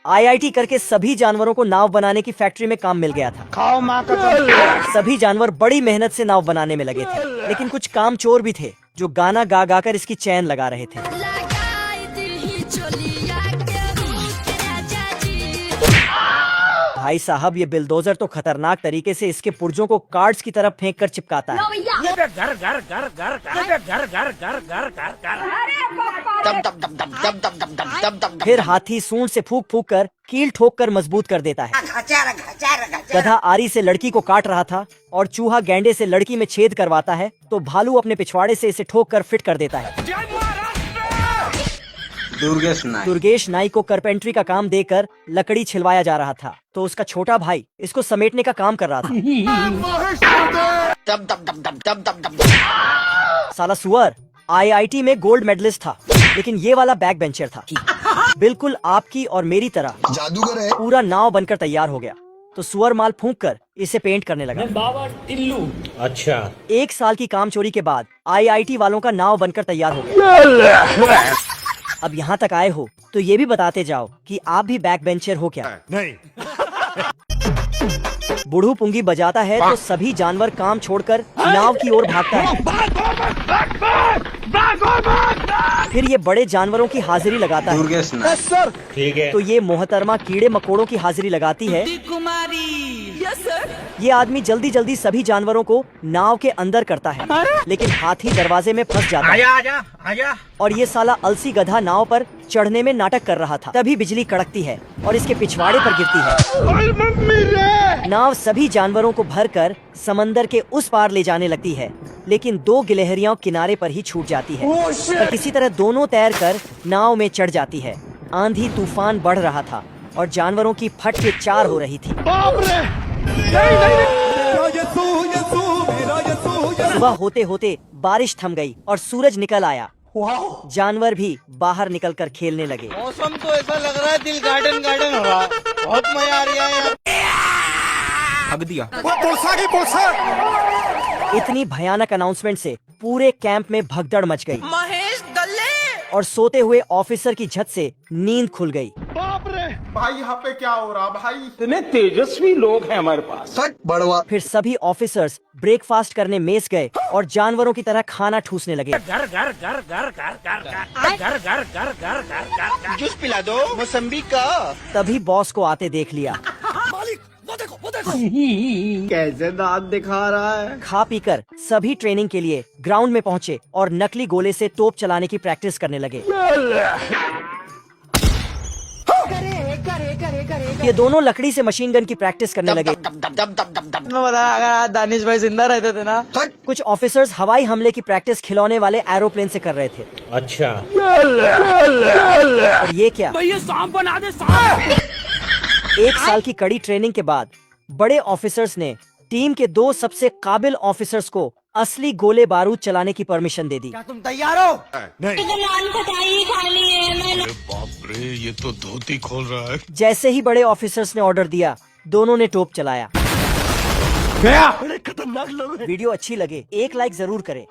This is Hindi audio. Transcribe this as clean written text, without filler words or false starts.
आईआईटी करके सभी जानवरों को नाव बनाने की फैक्ट्री में काम मिल गया था। खाओ माँ कसम। सभी जानवर बड़ी मेहनत से नाव बनाने में लगे थे, लेकिन कुछ काम चोर भी थे जो गाना गा गा कर इसकी चैन लगा रहे थे। भाई साहब, ये बिलडोजर तो खतरनाक तरीके से इसके पुर्जों को कार्ड्स की तरफ फेंक कर चिपकाता है। फिर हाथी सूंड से फूंक फूंक कर कील ठोक कर मजबूत कर देता है। गधा आरी से लड़की को काट रहा था और चूहा गैंडे से लड़की में छेद करवाता है, तो भालू अपने पिछवाड़े से इसे ठोक कर फिट कर देता है। दुर्गेश नाई को कारपेंटरी का काम देकर लकड़ी छिलवाया जा रहा था, तो उसका छोटा भाई इसको समेटने का काम कर रहा था। साला सुअर आईआईटी में गोल्ड मेडलिस्ट था, लेकिन ये वाला बैक बेंचर था। बिल्कुल आपकी और मेरी तरह जादूगर है। पूरा नाव बनकर तैयार हो गया, तो सुअर माल फूंक कर इसे पेंट करने लगा। बाबा टिल्लू। अच्छा। 1 साल की काम चोरी के बाद आईआईटी वालों का नाव बनकर तैयार हो गया। अब यहाँ तक आए हो तो ये भी बताते जाओ कि आप भी बैक बेंचर हो क्या? नहीं। बुढ़ू पुंगी बजाता है तो सभी जानवर काम छोड़कर नाव की ओर भागता है। फिर ये बड़े जानवरों की हाजिरी लगाता है। सर। ठीक है। तो ये मोहतरमा कीड़े मकोड़ों की हाजिरी लगाती है। ये आदमी जल्दी जल्दी सभी जानवरों को नाव के अंदर करता है, लेकिन हाथी दरवाजे में फंस जाता है। आजा। और ये साला अलसी गधा नाव पर चढ़ने में नाटक कर रहा था। तभी बिजली कड़कती है और इसके पिछवाड़े पर गिरती है। नाव सभी जानवरों को भरकर समंदर के उस पार ले जाने लगती है, लेकिन 2 गिलहरियां किनारे पर ही छूट जाती है। पर किसी तरह दोनों तैरकर नाव में चढ़ जाती है। आंधी तूफान बढ़ रहा था और जानवरों की फट के 4 हो रही थी। सुबह होते होते बारिश थम गई और सूरज निकल आया। जानवर भी बाहर निकलकर खेलने लगे। मौसम तो ऐसा लग रहा है दिल गार्डन हो रहा है। बहुत मजा आ रहा है यार। हग दिया। इतनी भयानक अनाउंसमेंट से पूरे कैंप में भगदड़ मच गई। महेश दल्ले और सोते हुए ऑफिसर की झट से नींद खुल गई। भाई यहाँ पे क्या हो रहा भाई? इतने तेजस्वी लोग हैं हमारे पास। बड़वा। फिर सभी ऑफिसर्स ब्रेकफास्ट करने मेस गए और जानवरों की तरह खाना ठूसने लगे। जूस पिला दो मौसम्बी का। तभी बॉस को आते देख लिया। कैसे दांत दिखा रहा है। खा पीकर सभी ट्रेनिंग के लिए ग्राउंड में पहुंचे और नकली गोले से तोप चलाने की प्रैक्टिस करने लगे। ये दोनों लकड़ी से मशीन गन की प्रैक्टिस करने लगे। अगर दानिश भाई जिंदा रहते थे ना। कुछ ऑफिसर्स हवाई हमले की प्रैक्टिस खिलौने वाले एरोप्लेन से कर रहे थे। अच्छा। और ये क्या? भैया सांप बना दे सांप। 1 साल की कड़ी ट्रेनिंग के बाद बड़े ऑफिसर्स ने टीम के 2 सबसे काबिल ऑफिसर्स को असली गोले बारूद चलाने की परमिशन दे दी। क्या तुम तैयार हो? बाप रे, ये तो धोती खोल रहा है। जैसे ही बड़े ऑफिसर्स ने ऑर्डर दिया, दोनों ने टोप चलाया। गया। वीडियो अच्छी लगे 1 लाइक जरूर करें।